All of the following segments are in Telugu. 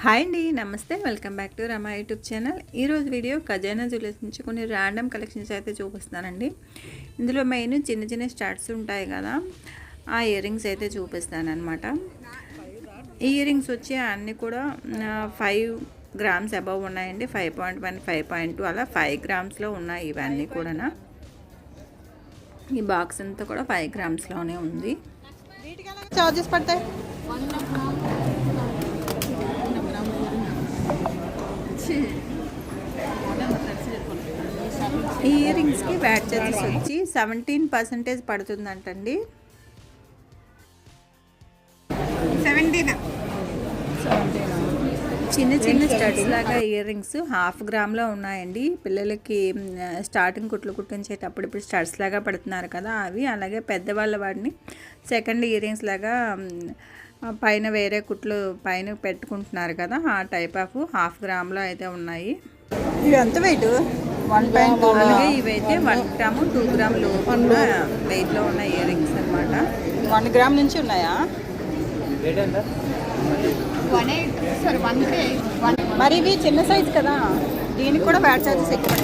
హాయ్ అండి, నమస్తే. Welcome back to Rama YouTube channel. ఈరోజు వీడియో ఖజానా జ్యువెలర్స్ నుంచి కొన్ని ర్యాండమ్ కలెక్షన్స్ అయితే చూపిస్తానండి. ఇందులో మెయిన్ చిన్న చిన్న స్టార్ట్స్ ఉంటాయి కదా, ఆ ఇయర్ రింగ్స్ అయితే చూపిస్తాను అనమాట. ఈ ఇయర్ రింగ్స్ వచ్చి అన్నీ కూడా 5 గ్రామ్స్ అబవ్ ఉన్నాయండి. 5.1, 5.2 అలా 5 గ్రామ్స్లో ఉన్నాయి ఇవన్నీ కూడా. ఈ బాక్స్ అంతా కూడా 5 గ్రామ్స్లోనే ఉంది. చార్జెస్ పడతాయి. ఈ ఇయర్ రింగ్స్కి వ్యాట్ చార్జెస్ వచ్చి 17% పడుతుందంటండి. 17 చిన్న చిన్న స్టడ్స్ లాగా ఇయర్ రింగ్స్ 1/2 గ్రామ్లో ఉన్నాయండి. పిల్లలకి స్టార్టింగ్ కుట్లు కుట్టించేటప్పుడు ఇప్పుడు స్టడ్స్ లాగా పడుతున్నారు కదా అవి, అలాగే పెద్దవాళ్ళ వాడిని సెకండ్ ఇయర్ రింగ్స్ లాగా పైన వేరే కుట్లు పైన పెట్టుకుంటున్నారు కదా, ఆ టైప్ ఆఫ్ 1/2 గ్రామ్లో అయితే ఉన్నాయి. ఇవి ఎంత వెయిట్? 1.2. అలాగే ఇవైతే 1 గ్రాము 2 గ్రామ్ లోపు వెయిట్లో ఉన్న ఇయర్ రింగ్స్ అనమాట. 1 గ్రామ్ నుంచి ఉన్నాయా? మరి ఇవి చిన్న సైజ్ కదా, దీనికి కూడా వ్యాట్ చార్జెస్ ఎక్కువ.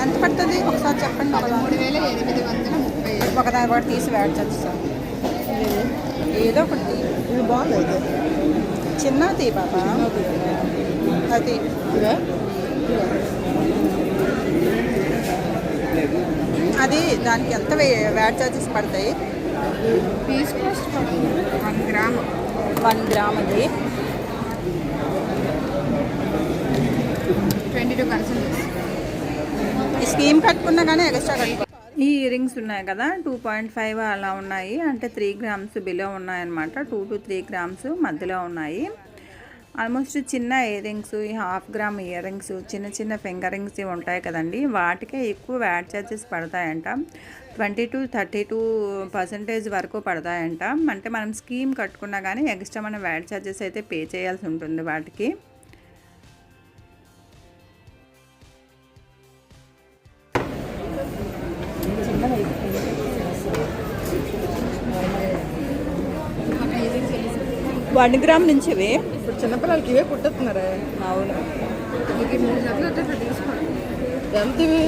ఎంత పడుతుంది ఒకసారి చెప్పండి. 13,830. ఒకటి తీసి వ్యాట్ చార్జెస్ ఏదో ఒకటి. ఇది బాగుంది, చిన్నది బాబా. అది అది దానికి ఎంత వ్యాట్ చార్జెస్ పడతాయి? Piece cost 1 gram. 1 గ్రామ్ అది 22%. ఈ స్కీమ్ కట్టుకున్నా కానీ ఎక్స్ట్రా కట్టుకో. ఈ ఇయర్ రింగ్స్ ఉన్నాయి కదా 2.5 అలా ఉన్నాయి, అంటే 3 గ్రామ్స్ బిలో ఉన్నాయన్నమాట. 2 to 3 గ్రామ్స్ మధ్యలో ఉన్నాయి. ఆల్మోస్ట్ చిన్న ఇయర్ రింగ్స్, ఈ 1/2 గ్రామ్ ఇయర్ రింగ్స్, చిన్న చిన్న ఫింగర్ రింగ్స్ ఉంటాయి కదండి, వాటికే ఎక్కువ వ్యాట్ చార్జెస్ పడతాయంట. 20 to 32% వరకు పడతాయంట. అంటే మనం స్కీమ్ కట్టుకున్నా కానీ ఎక్స్ట్రా మనం వ్యాట్ చార్జెస్ అయితే పే చేయాల్సి ఉంటుంది వాటికి. వన్ గ్రామ్ నుంచి ఇవే ఇప్పుడు చిన్నపిల్లలకి ఇవే కుట్టుతున్నారా? అవును. ఎంత ఇవి?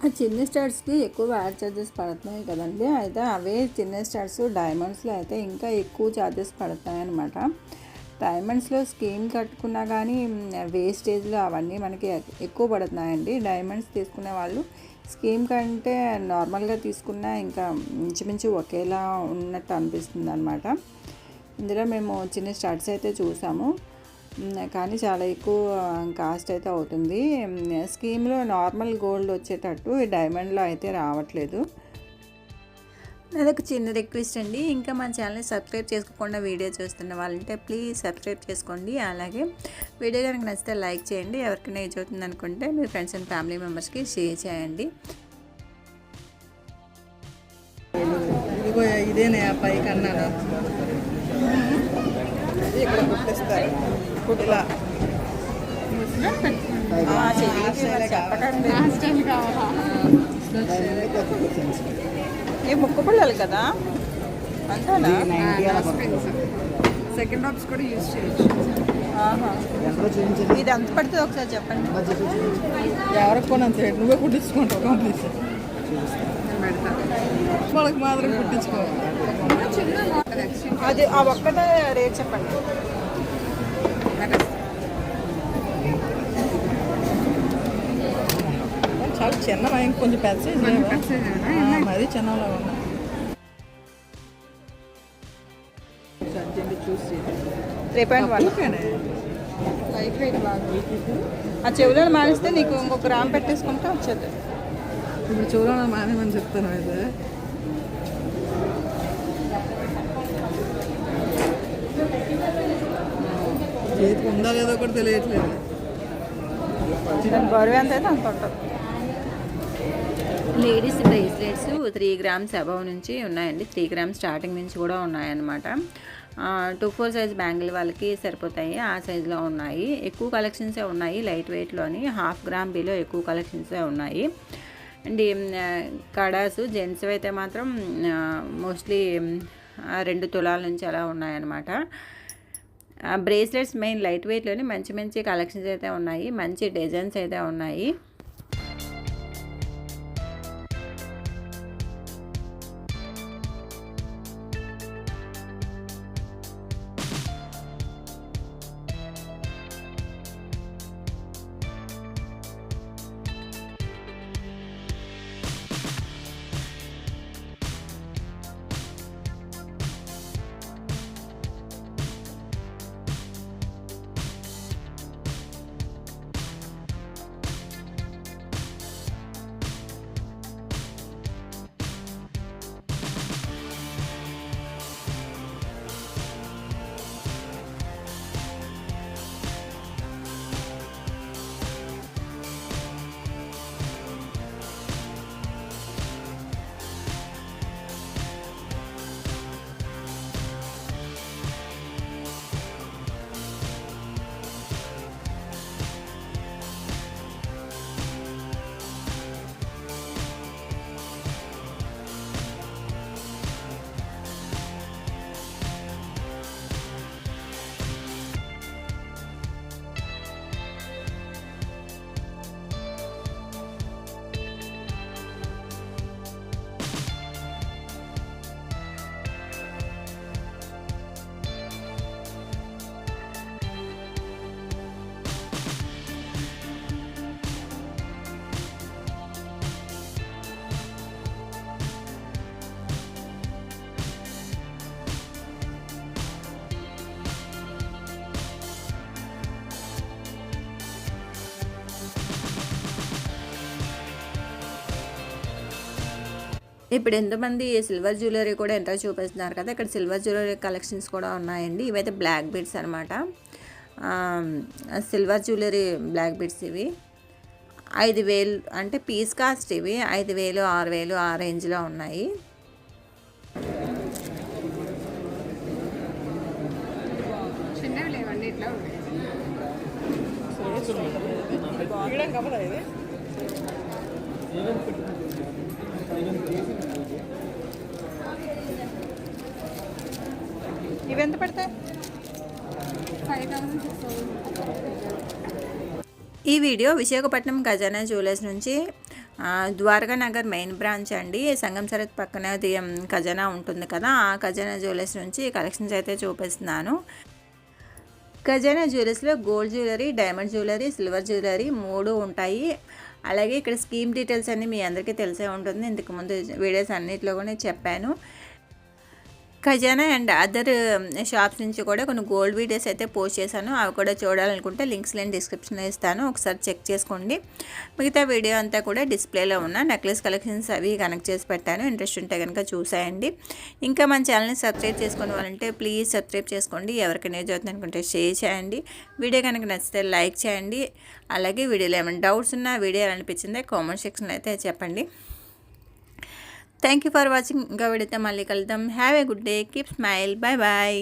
ఆ చిన్న స్టార్స్కి ఎక్కువ వ్యాట్ చార్జెస్ పడుతున్నాయి కదండి, అయితే అవే చిన్న స్టార్స్ డైమండ్స్లో అయితే ఇంకా ఎక్కువ ఛార్జెస్ పడతాయి అన్నమాట. డైమండ్స్లో స్కీమ్ కట్టుకున్నా కానీ వేస్టేజ్లు అవన్నీ మనకి ఎక్కువ పడుతున్నాయండి. డైమండ్స్ తీసుకునే వాళ్ళు స్కీమ్ కంటే నార్మల్గా తీసుకున్నా ఇంకా ఇంచుమించు ఒకేలా ఉన్నట్టు అనిపిస్తుంది అనమాట. ఇందులో మేము చిన్న స్టార్ట్స్ అయితే చూసాము, కానీ చాలా ఎక్కువ కాస్ట్ అయితే అవుతుంది. స్కీమ్లో నార్మల్ గోల్డ్ వచ్చేటట్టు ఈ డైమండ్లో అయితే రావట్లేదు. అదొక చిన్న రిక్వెస్ట్ అండి. ఇంకా మన ఛానల్ని సబ్స్క్రైబ్ చేసుకోకుండా వీడియో చూస్తున్న వాళ్ళంటే ప్లీజ్ సబ్స్క్రైబ్ చేసుకోండి. అలాగే వీడియో కనుక నచ్చితే లైక్ చేయండి. ఎవరికైనా యూజ్ అవుతుంది అనుకుంటే మీ ఫ్రెండ్స్ అండ్ ఫ్యామిలీ మెంబర్స్కి షేర్ చేయండి. ఇదేనే పై కన్నా ఇక్కడ కుట్టిస్తారు కుట్లా ఏ ముక్కు పిల్లలు కదా అంతేనా? సెకండ్ హాప్స్ కూడా యూజ్ చేయొచ్చు. ఇది ఎంత పడుతుంది ఒకసారి చెప్పండి. ఎవరికి కొనంత నువ్వే కుట్టించుకుంటావు. పెడతా. వాళ్ళకి మాత్రం కుట్టించుకోవాలి. అది ఆ ఒక్కటే రేట్ చెప్పండి. చాలా చిన్నవా, ఇంకొంచెం పెద్ద సైజ్ మరీ చిన్నలా ఉన్నా. చూసి 3.1 లైట్ వెయిట్ బాగా. ఆ చెవులో మానేస్తే నీకు ఇంకొక గ్రామ్ పెట్టేసుకుంటే వచ్చేది. ఇప్పుడు చూడాలి మానేమని చెప్తాను అయితే. చేతికి ఉందా లేదో కూడా తెలియట్లేదు. బరువు ఎంత అయితే అంత ఉంటుంది. లేడీస్ బ్రేస్లెట్స్ 3 గ్రామ్స్ అబవ్ నుంచి ఉన్నాయండి. 3 గ్రామ్స్ స్టార్టింగ్ నుంచి కూడా ఉన్నాయన్నమాట. 2-4 సైజ్ బ్యాంగిల్ వాళ్ళకి సరిపోతాయి, ఆ సైజులో ఉన్నాయి. ఎక్కువ కలెక్షన్సే ఉన్నాయి లైట్ వెయిట్లోని. 1/2 గ్రామ్ బిలో ఎక్కువ కలెక్షన్సే ఉన్నాయి అండ్ కడాసు జెంట్స్ అయితే మాత్రం మోస్ట్లీ 2 తులాల నుంచి అలా ఉన్నాయన్నమాట. బ్రేస్లెట్స్ మెయిన్ లైట్ వెయిట్లోని మంచి మంచి కలెక్షన్స్ అయితే ఉన్నాయి, మంచి డిజైన్స్ అయితే ఉన్నాయి. ఇప్పుడు ఎంతమంది సిల్వర్ జ్యువెలరీ కూడా ఎంతో చూపిస్తున్నారు కదా, ఇక్కడ సిల్వర్ జ్యువెలరీ కలెక్షన్స్ కూడా ఉన్నాయండి. ఇవైతే బ్లాక్ బీడ్స్ అనమాట, సిల్వర్ జ్యువెలరీ బ్లాక్ బీడ్స్. ఇవి 5,000 అంటే పీస్ కాస్ట్. ఇవి 5,000, 6,000 ఆ రేంజ్లో ఉన్నాయి. చిన్నవి లేవండి, ఇట్లా ఇవి ఎంత పడతాయి? 5,000, 6,000. ఈ వీడియో విశాఖపట్నం ఖజానా జ్యువెలర్స్ నుంచి, ద్వారకా నగర్ మెయిన్ బ్రాంచ్ అండి. సంగం సరత్ పక్కన ఖజానా ఉంటుంది కదా, ఆ ఖజానా జ్యువెలర్స్ నుంచి కలెక్షన్స్ అయితే చూపిస్తున్నాను. ఖజానా జ్యువెలర్స్లో gold jewellery, diamond jewellery, silver jewellery 3 ఉంటాయి. అలాగే ఇక్కడ స్కీమ్ డీటెయిల్స్ అన్నీ మీ అందరికీ తెలిసే ఉంటుంది, ఇంతకుముందు వీడియోస్ అన్నింటిలో కూడా చెప్పాను. ఖజానా అండ్ అదర్ షాప్స్ నుంచి కూడా కొన్ని గోల్డ్ వీడియోస్ అయితే పోస్ట్ చేశాను, అవి కూడా చూడాలనుకుంటే లింక్స్ నేను డిస్క్రిప్షన్లో ఇస్తాను, ఒకసారి చెక్ చేసుకోండి. మిగతా వీడియో అంతా కూడా డిస్ప్లేలో ఉన్న నెక్లెస్ కలెక్షన్స్ అవి కనెక్ట్ చేసి పెట్టాను, ఇంట్రెస్ట్ ఉంటే కనుక చూసేయండి. ఇంకా మన ఛానల్ని సబ్స్క్రైబ్ చేసుకునే వాళ్ళంటే ప్లీజ్ సబ్స్క్రైబ్ చేసుకోండి. ఎవరికైనా చదువుతుంది అనుకుంటే షేర్ చేయండి. వీడియో కనుక నచ్చితే లైక్ చేయండి. అలాగే వీడియోలో ఏమైనా డౌట్స్ ఉన్నా, వీడియో ఎలా అనిపించిందో కామెంట్ సెక్షన్లో అయితే చెప్పండి. Thank you for watching. ఇంకా వీడియోతో మళ్ళీ కలుద్దాం. Have a good day, keep smile, bye bye.